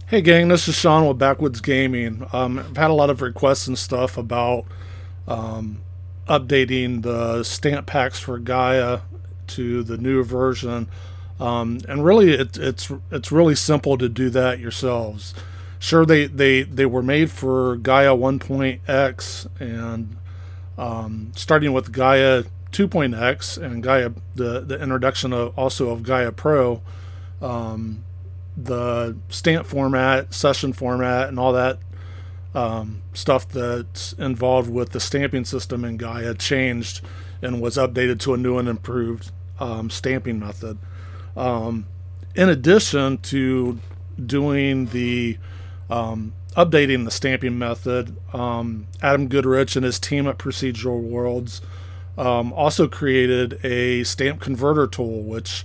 Hey gang, this is Sean with Backwoods Gaming. I've had a lot of requests and stuff about um, updating the stamp packs for Gaia to the new version, and really it's really simple to do that yourselves. Sure, they were made for Gaia 1.x and starting with Gaia 2.x and Gaia the introduction of also of Gaia Pro. The stamp format, session format, and all that stuff that's involved with the stamping system in Gaia changed and was updated to a new and improved stamping method. Um, in addition to doing the updating the stamping method, Adam Goodrich and his team at Procedural Worlds also created a stamp converter tool, which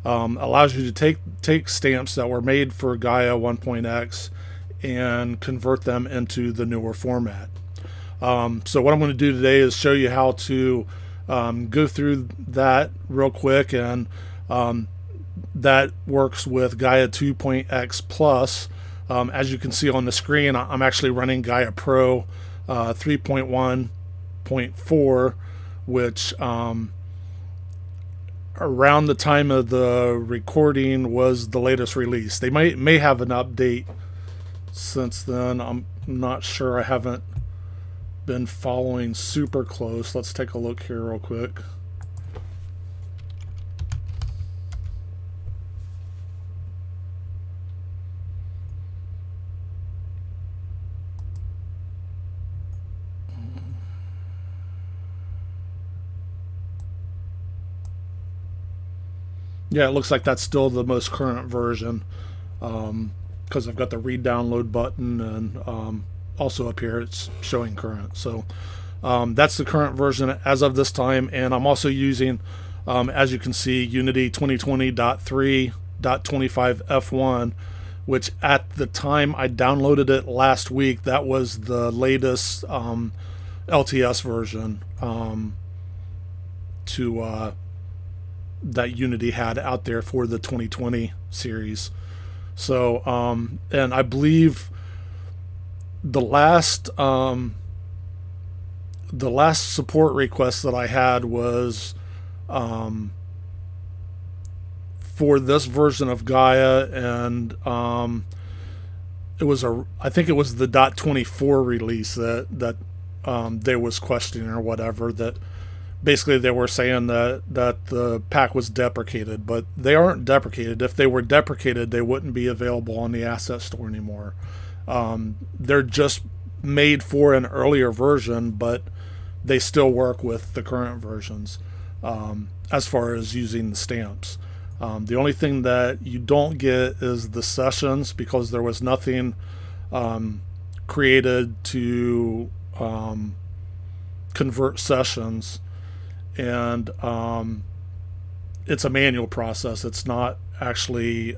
allows you to take stamps that were made for Gaia 1.x and convert them into the newer format. So what I'm going to do today is show you how to go through that real quick, and that works with Gaia 2.x plus. As you can see on the screen, I'm actually running Gaia Pro 3.1.4, which around the time of the recording was the latest release. They may have an update since then. I'm not sure. I haven't been following super close. Let's take a look here real quick. Yeah, it looks like that's still the most current version, because I've got the read-download button, and also up here it's showing current. So that's the current version as of this time, and I'm also using, as you can see, Unity 2020.3.25 F1, which at the time I downloaded it last week, that was the latest LTS version to that Unity had out there for the 2020 series. So, and I believe the last support request that I had was for this version of Gaia, and it was I think it was the .24 release that they was questioning or whatever, that basically they were saying that the pack was deprecated, but they aren't deprecated. If they were deprecated, they wouldn't be available on the asset store anymore. They're just made for an earlier version, but they still work with the current versions as far as using the stamps. The only thing that you don't get is the sessions, because there was nothing created to convert sessions, and it's a manual process. It's not actually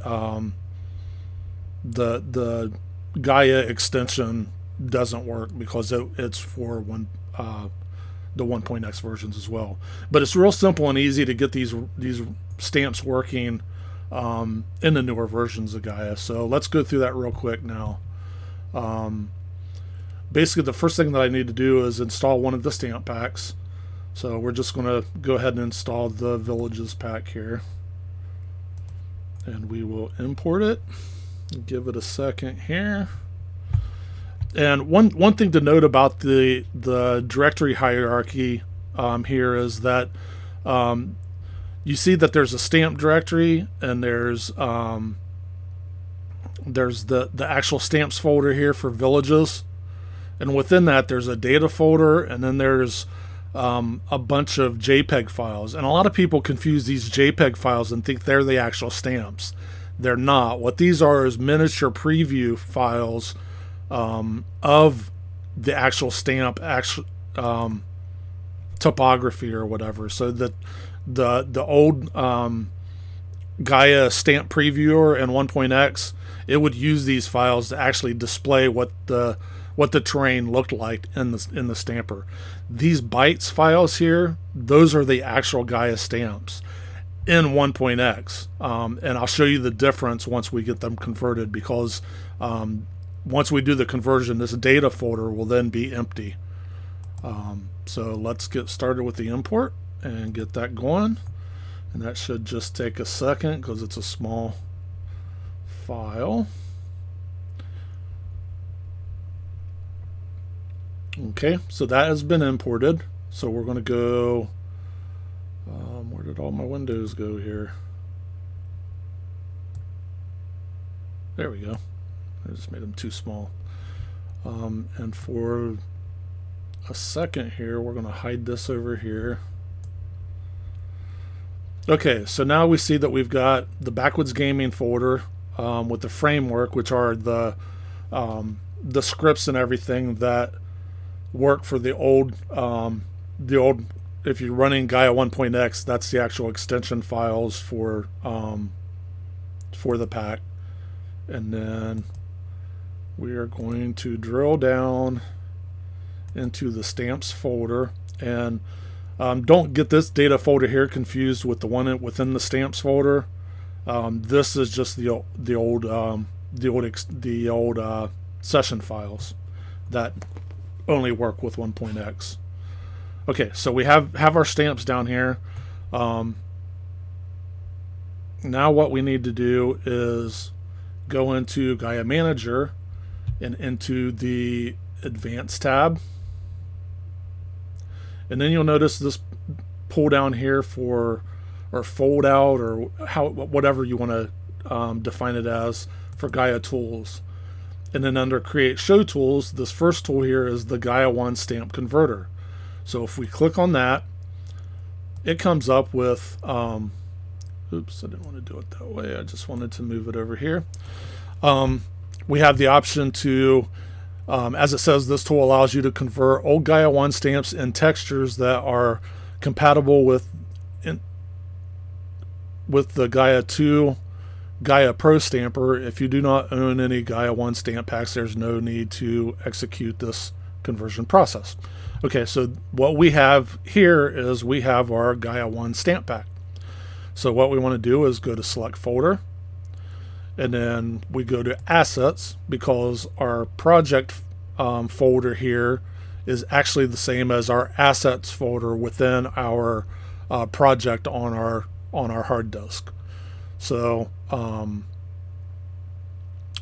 the Gaia extension doesn't work because it's for the 1.x versions as well. But it's real simple and easy to get these stamps working in the newer versions of Gaia. So let's go through that real quick now. Basically, the first thing that I need to do is install one of the stamp packs. So we're just going to go ahead and install the Villages pack here, and we will import it. Give it a second here. And one thing to note about the directory hierarchy here is that you see that there's a stamp directory, and there's the actual stamps folder here for Villages, and within that there's a data folder, and then there's a bunch of JPEG files. And a lot of people confuse these JPEG files and think they're the actual stamps. They're not. What these are is miniature preview files of the actual stamp topography or whatever. So that the old Gaia stamp previewer and 1.x, it would use these files to actually display what the terrain looked like in the stamper. These bytes files here, those are the actual Gaia stamps. in 1.x, and I'll show you the difference once we get them converted, because once we do the conversion, this data folder will then be empty. So let's get started with the import and get that going, and that should just take a second because it's a small file. Okay, so that has been imported. So we're going to go, where did all my windows go here? There we go. I just made them too small. And for a second here, we're going to hide this over here. Okay, so now we see that we've got the Backwoods Gaming folder with the framework, which are the scripts and everything that work for the old if you're running Gaia 1.x, that's the actual extension files for the pack. And then we are going to drill down into the stamps folder, and don't get this data folder here confused with the one within the stamps folder. This is just the old session files that only work with 1.x. Okay, so we have our stamps down here. Now what we need to do is go into Gaia Manager and into the Advanced tab. And then you'll notice this pull down here for, or fold out, or whatever you want to define it as, for Gaia tools. And then under Create Show Tools, this first tool here is the Gaia 1 Stamp Converter. So if we click on that, it comes up with, oops, I didn't want to do it that way. I just wanted to move it over here. We have the option to, as it says, this tool allows you to convert old Gaia 1 stamps in textures that are compatible with the Gaia 2 Gaia Pro Stamper. If you do not own any Gaia 1 stamp packs, there's no need to execute this conversion process. Okay, so what we have here is we have our Gaia 1 stamp pack. So what we want to do is go to Select Folder, and then we go to Assets, because our project folder here is actually the same as our Assets folder within our project on our hard disk. So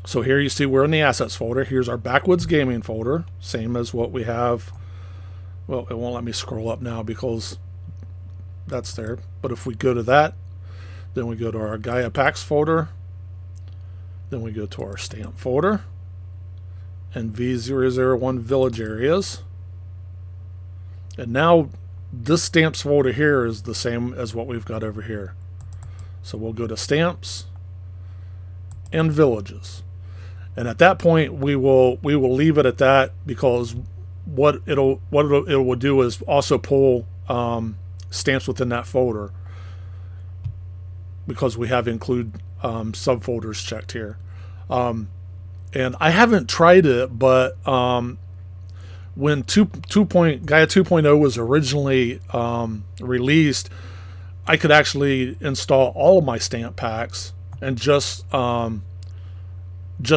so here you see we're in the Assets folder. Here's our Backwoods Gaming folder, same as what we have. Well, it won't let me scroll up now because that's there. But if we go to that, then we go to our Gaia Packs folder, then we go to our Stamp folder, and V001 Village Areas. And now this Stamps folder here is the same as what we've got over here. So we'll go to Stamps and Villages. And at that point, we will leave it at that, because what it will do is also pull stamps within that folder, because we have include subfolders checked here. And I haven't tried it, but when Gaia 2.0 was originally released, I could actually install all of my stamp packs and just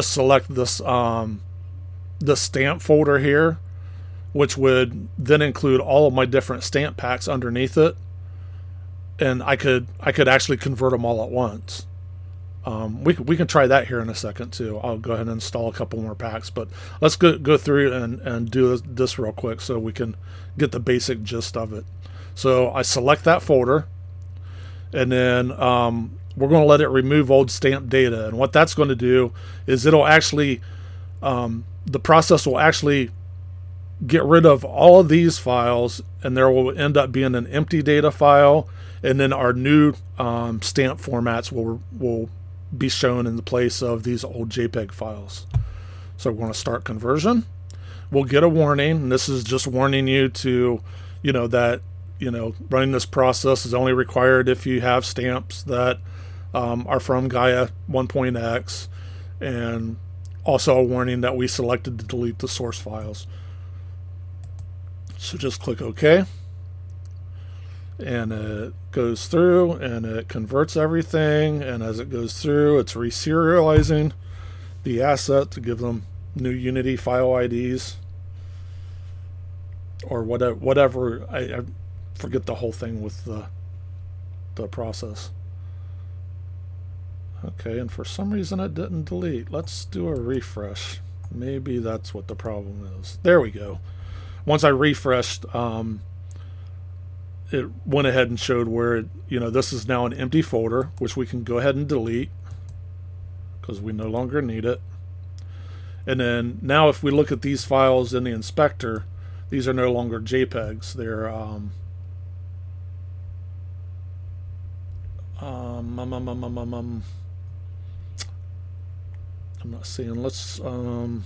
select this the stamp folder here, which would then include all of my different stamp packs underneath it, and I could actually convert them all at once. We can try that here in a second too. I'll go ahead and install a couple more packs, but let's go through and do this real quick so we can get the basic gist of it. So I select that folder, and then we're going to let it remove old stamp data. And what that's going to do is it'll actually, the process will actually get rid of all of these files, and there will end up being an empty data file, and then our new stamp formats will be shown in the place of these old JPEG files. So we're going to start conversion. We'll get a warning, and this is just warning you to, that running this process is only required if you have stamps that are from Gaia 1.x, and also a warning that we selected to delete the source files. So just click OK, and it goes through and it converts everything, and as it goes through, it's reserializing the asset to give them new Unity file IDs or whatever. I forget the whole thing with the process. Okay, and for some reason it didn't delete. Let's do a refresh. Maybe that's what the problem is. There we go. Once I refreshed, it went ahead and showed where this is now an empty folder, which we can go ahead and delete because we no longer need it. And then now if we look at these files in the inspector, these are no longer JPEGs. They're I'm not seeing. Let's well,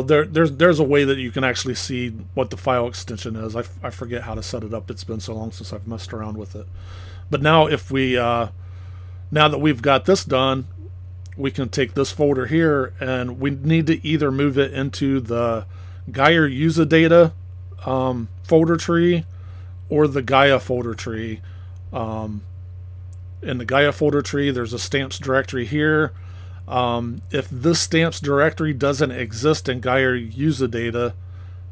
there's a way that you can actually see what the file extension is. I forget how to set it up. It's been so long since I've messed around with it. But now if we now that we've got this done, we can take this folder here, and we need to either move it into the Gaia user data folder tree or the Gaia folder tree. In the Gaia folder tree, there's a stamps directory here. If this stamps directory doesn't exist in Gaia user data,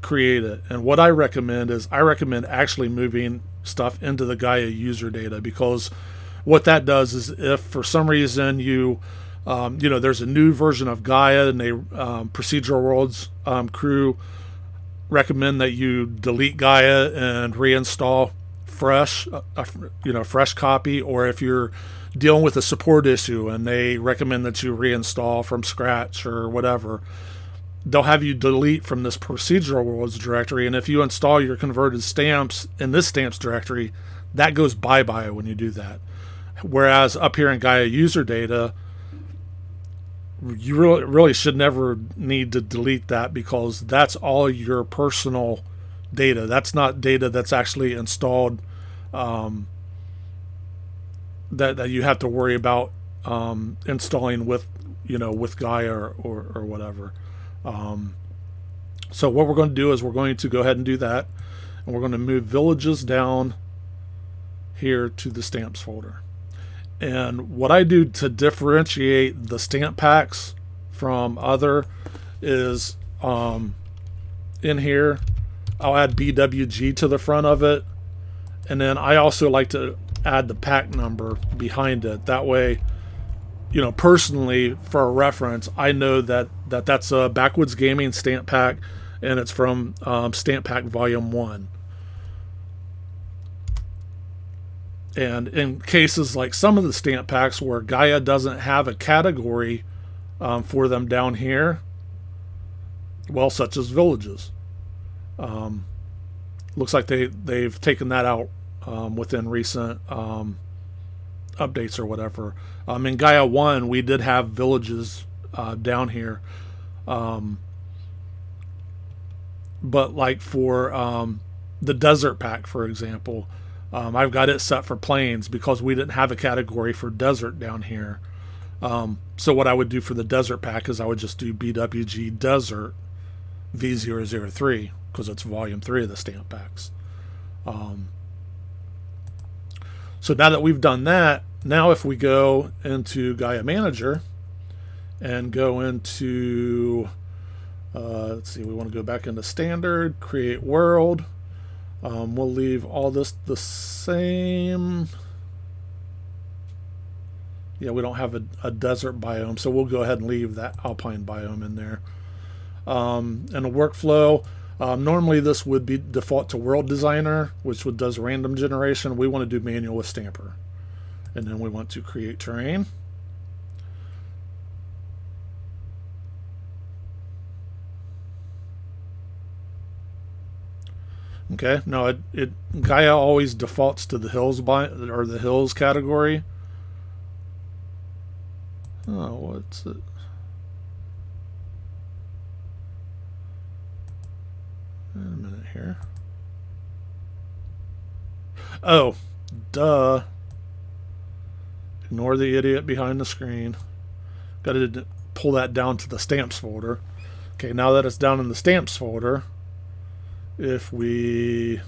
create it. And what I recommend is actually moving stuff into the Gaia user data, because what that does is if for some reason there's a new version of Gaia and they Procedural Worlds crew recommend that you delete Gaia and reinstall fresh copy, or if you're dealing with a support issue and they recommend that you reinstall from scratch or whatever, they'll have you delete from this Procedural Worlds directory. And if you install your converted stamps in this stamps directory, that goes bye-bye when you do that. Whereas up here in Gaia user data, you really should never need to delete that, because that's all your personal data. That's not data that's actually installed that you have to worry about installing with Gaia or whatever. So what we're going to do is we're going to go ahead and do that, and we're going to move villages down here to the stamps folder. And what I do to differentiate the stamp packs from other is in here I'll add BWG to the front of it, and then I also like to add the pack number behind it. That way, personally, for a reference, I know that's a Backwoods Gaming stamp pack, and it's from Stamp Pack Volume 1. And in cases like some of the stamp packs where Gaia doesn't have a category for them down here, well, such as villages, looks like they've taken that out within recent updates or whatever. In Gaia 1, we did have villages down here, but like for the desert pack, for example, I've got it set for plains because we didn't have a category for desert down here. So what I would do for the desert pack is I would just do BWG Desert V003, because it's volume 3 of the stamp packs. So now that we've done that, now if we go into Gaia Manager and go into, let's see, we want to go back into Standard, Create World. We'll leave all this the same. Yeah, we don't have a desert biome, so we'll go ahead and leave that alpine biome in there. And a workflow, normally this would be default to World Designer, which does random generation. We want to do manual with Stamper. And then we want to create terrain. Okay, no, Gaia always defaults to the hills or the hills category. Oh, what's it? Wait a minute here. Oh, duh. Ignore the idiot behind the screen. Got to pull that down to the stamps folder. Okay, now that it's down in the stamps folder, if we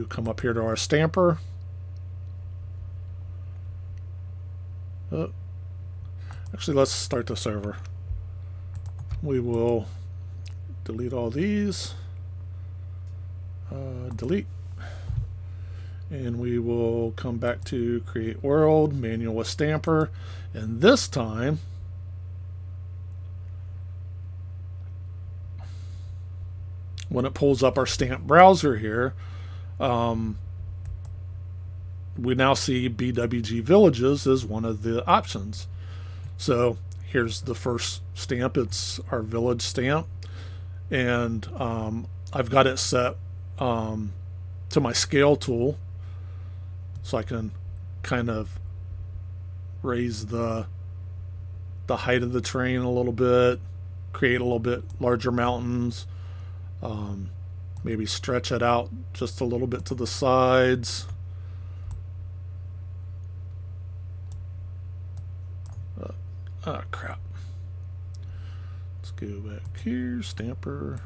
come up here to our stamper, actually let's start this over. We will delete all these, delete, and we will come back to create world, manual with stamper, and this time when it pulls up our stamp browser here, we now see BWG Villages as one of the options. So here's the first stamp. It's our village stamp, and I've got it set to my scale tool, so I can kind of raise the height of the terrain a little bit, create a little bit larger mountains, maybe stretch it out just a little bit to the sides. Ah, crap. Let's go back here, stamper.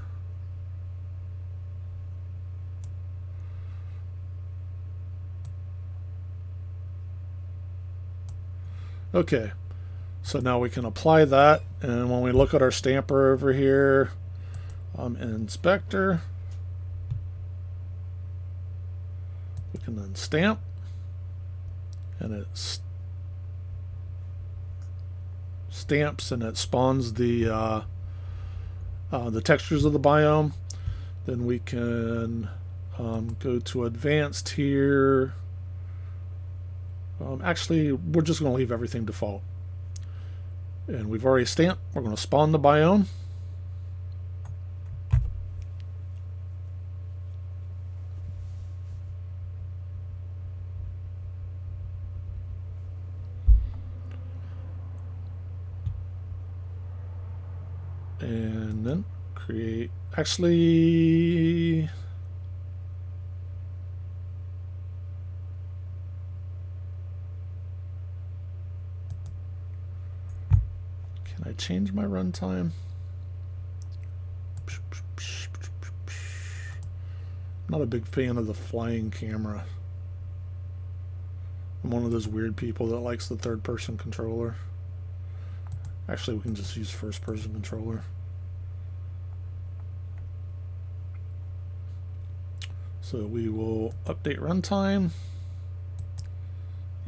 Okay, so now we can apply that, and when we look at our stamper over here, inspector, we can then stamp, and it stamps and it spawns the textures of the biome. Then we can go to advanced here. Actually, we're just going to leave everything default. And we've already stamped. We're going to spawn the biome. And then create, actually, can I change my runtime? Not a big fan of the flying camera. I'm one of those weird people that likes the third-person controller. Actually, we can just use first-person controller. So we will update runtime.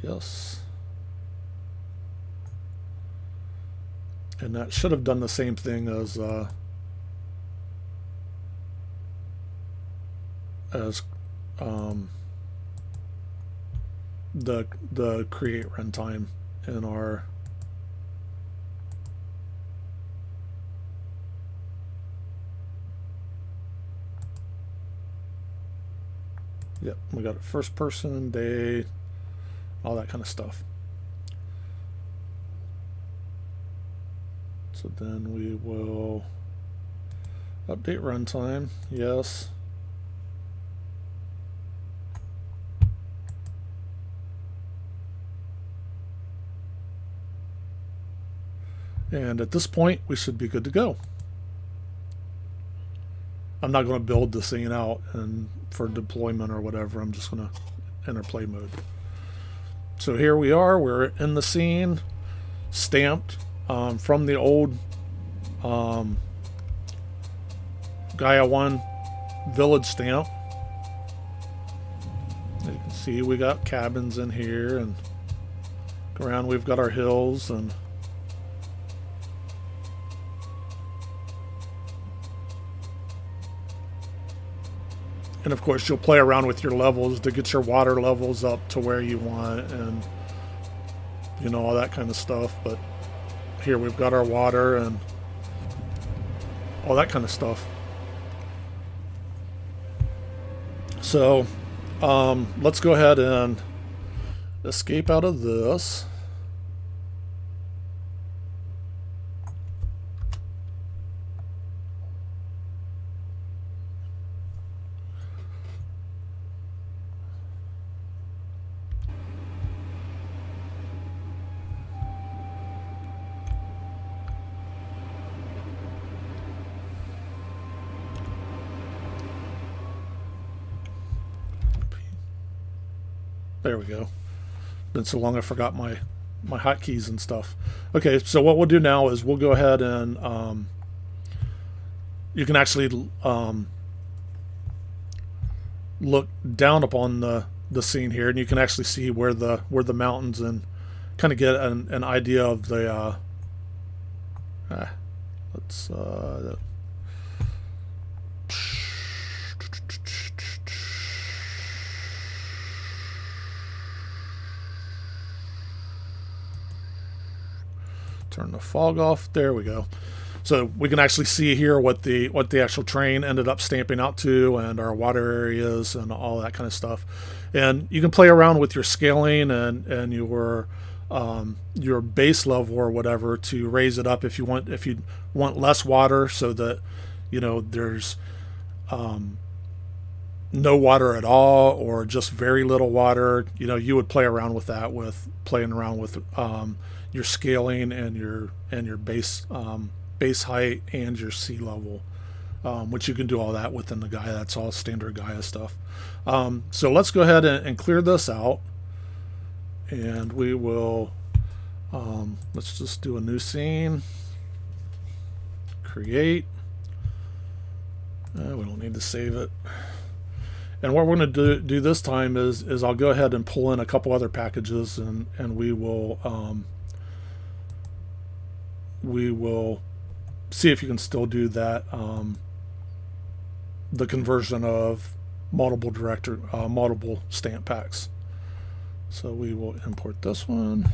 Yes. And that should have done the same thing as the create runtime in our Yep, we got a first person, day, all that kind of stuff. So then we will update runtime, yes. And at this point, we should be good to go. I'm not going to build the scene out and for deployment or whatever. I'm just going to enter play mode. So here we are. We're in the scene, stamped from the old Gaia 1 village stamp. As you can see, we got cabins in here, and around we've got our hills, and of course you'll play around with your levels to get your water levels up to where you want, and you know, all that kind of stuff. But here we've got our water and all that kind of stuff. So let's go ahead and escape out of this. There we go. Been so long I forgot my hotkeys and stuff. Okay, so what we'll do now is we'll go ahead and you can actually look down upon the scene here, and you can actually see where the mountains, and kind of get an idea of the let's turn the fog off. There we go. So we can actually see here what the actual train ended up stamping out to, and our water areas and all that kind of stuff. And you can play around with your scaling and your base level or whatever to raise it up if you want less water, so that there's no water at all, or just very little water. You would play around with that, with playing around with your scaling and your base height and your sea level, which you can do all that within the Gaia. That's all standard Gaia stuff. So let's go ahead and clear this out, and we will let's just do a new scene, create. We don't need to save it. And what we're going to do this time is I'll go ahead and pull in a couple other packages, and we will see if you can still do that, the conversion of multiple stamp packs. So we will import this one.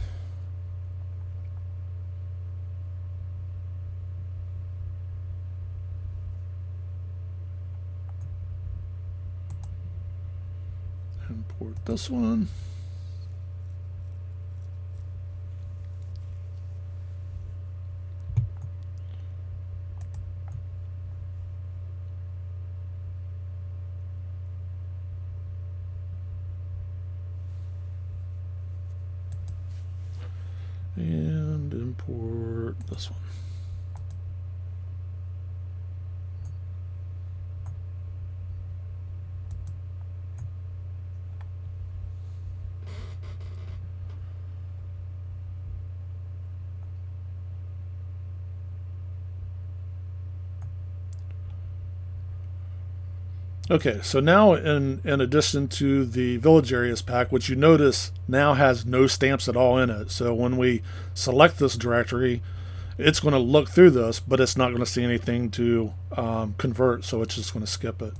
Import this one. And import this one. Okay, so now in addition to the village areas pack, which you notice now has no stamps at all in it. So when we select this directory, it's going to look through this, but it's not going to see anything to convert, so it's just going to skip it.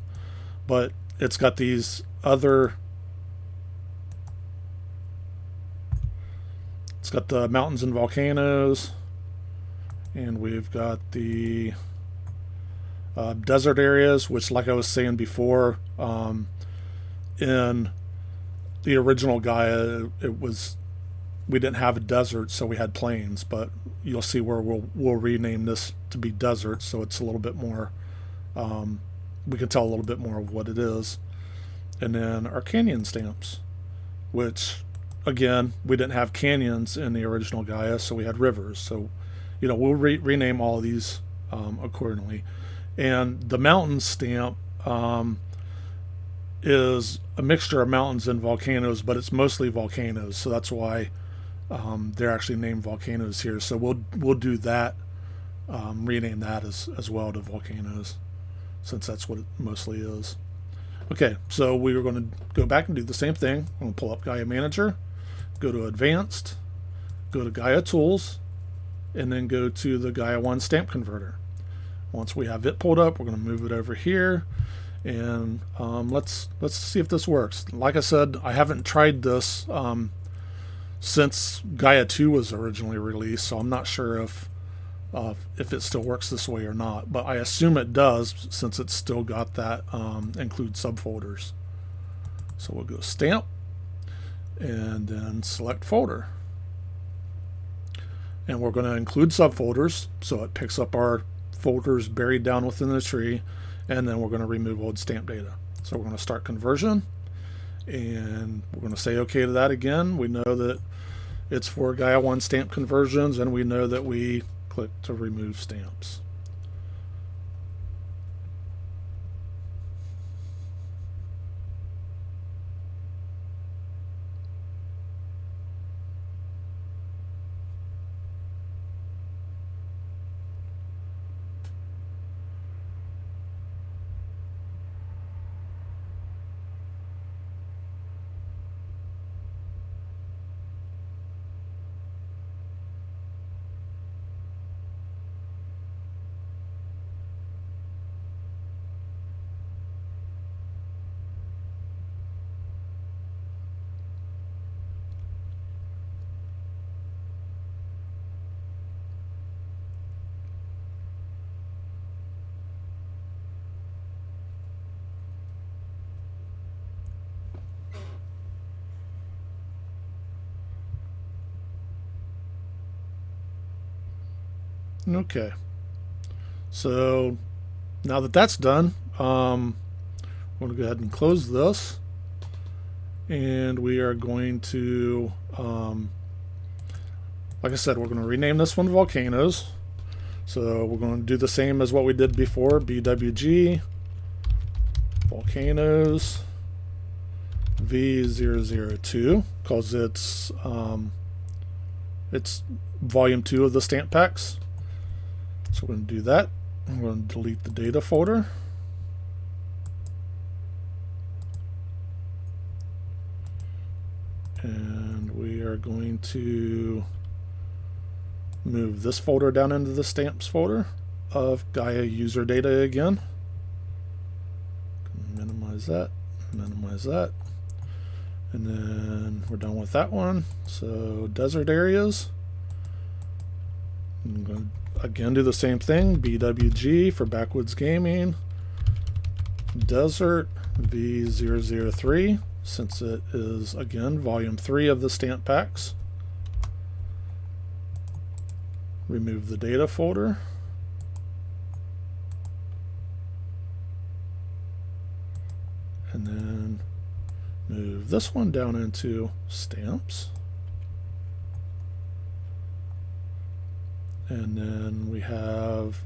But it's got these other, it's got the mountains and volcanoes, and we've got the desert areas, which, like I was saying before, in the original Gaia, we didn't have a desert, so we had plains. But you'll see where we'll rename this to be desert, so it's a little bit more. We can tell a little bit more of what it is. And then our canyon stamps, which again, we didn't have canyons in the original Gaia, so we had rivers. So we'll rename all of these accordingly. And the mountain stamp is a mixture of mountains and volcanoes, but it's mostly volcanoes, so that's why they're actually named volcanoes here. So we'll do that, rename that as well to volcanoes, since that's what it mostly is. Okay, so we are going to go back and do the same thing. I'm going to pull up Gaia Manager, go to Advanced, go to Gaia Tools, and then go to the Gaia 1 Stamp Converter. Once we have it pulled up, we're going to move it over here, and let's see if this works. Like I said, I haven't tried this since Gaia 2 was originally released, so I'm not sure if it still works this way or not, but I assume it does, since it's still got that include subfolders. So we'll go Stamp, and then select Folder. And we're going to include subfolders, so it picks up our folders buried down within the tree, and then we're going to remove old stamp data. So we're going to start conversion, and we're going to say OK to that again. We know that it's for Gaia 1 stamp conversions, and we know that we click to remove stamps. Okay. So now that that's done, I'm going to go ahead and close this. And we are going to, like I said, we're going to rename this one Volcanoes. So we're going to do the same as what we did before, BWG Volcanoes V002, because it's volume 2 of the stamp packs. So we're going to do that. I'm going to delete the data folder. And we are going to move this folder down into the stamps folder of Gaia user data again. Minimize that, and then we're done with that one. So desert areas, I'm going to again do the same thing, BWG for Backwoods Gaming, desert V003, since it is again volume 3 of the stamp packs. Remove the data folder. And then move this one down into stamps. And then we have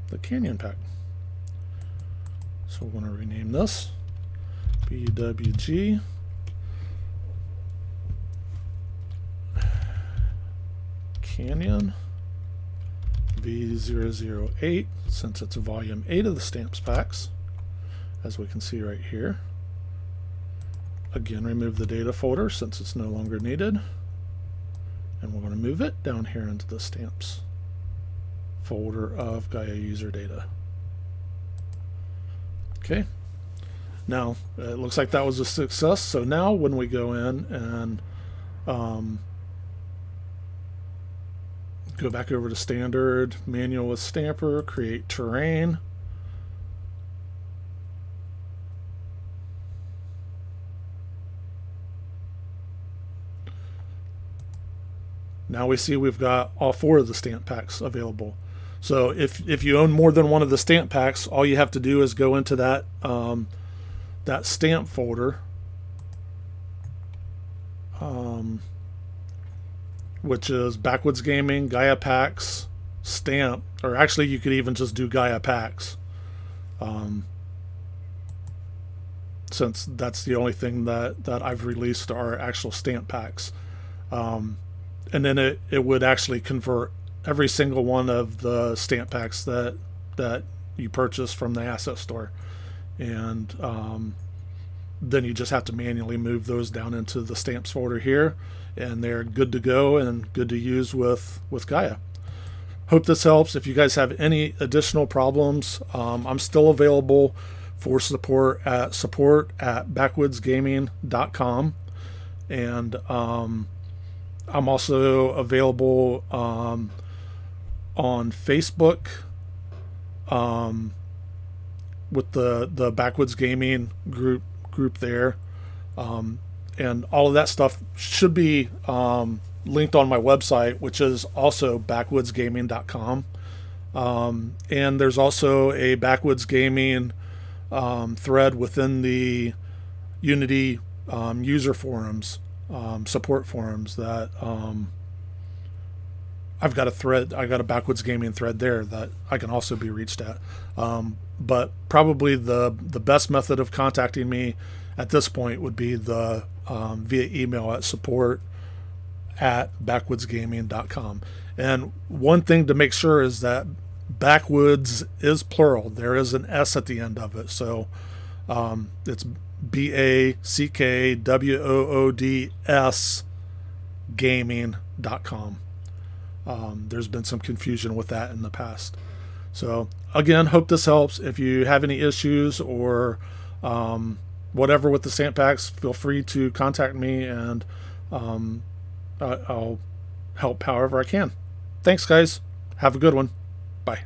the Canyon pack. So we're going to rename this BWG Canyon V008, since it's volume 8 of the stamps packs, as we can see right here. Again, remove the data folder since it's no longer needed, and we're going to move it down here into the stamps folder of Gaia user data. Okay, now it looks like that was a success. So now when we go in and go back over to standard, manual with stamper, create terrain. Now we see we've got all 4 of the stamp packs available. So if you own more than one of the stamp packs, all you have to do is go into that that stamp folder, which is Backwoods Gaming, Gaia Packs, Stamp, or actually you could even just do Gaia Packs, since that's the only thing that I've released are actual stamp packs. And then it would actually convert every single one of the stamp packs that you purchase from the asset store, and then you just have to manually move those down into the stamps folder here, and they're good to go and good to use with Gaia. Hope this helps. If you guys have any additional problems, I'm still available for support at backwoodsgaming.com, and I'm also available on Facebook with the Backwoods Gaming group there, and all of that stuff should be linked on my website, which is also backwoodsgaming.com. And there's also a Backwoods Gaming thread within the Unity user forums, support forums, that I've got a Backwoods Gaming thread there that I can also be reached at. But probably the best method of contacting me at this point would be the via email at support@backwoodsgaming.com. And one thing to make sure is that Backwoods is plural. There is an S at the end of it. So it's BACKWOODS gaming.com. There's been some confusion with that in the past. So again, hope this helps. If you have any issues or whatever with the stamp packs, feel free to contact me, and I'll help however I can. Thanks, guys. Have a good one. Bye.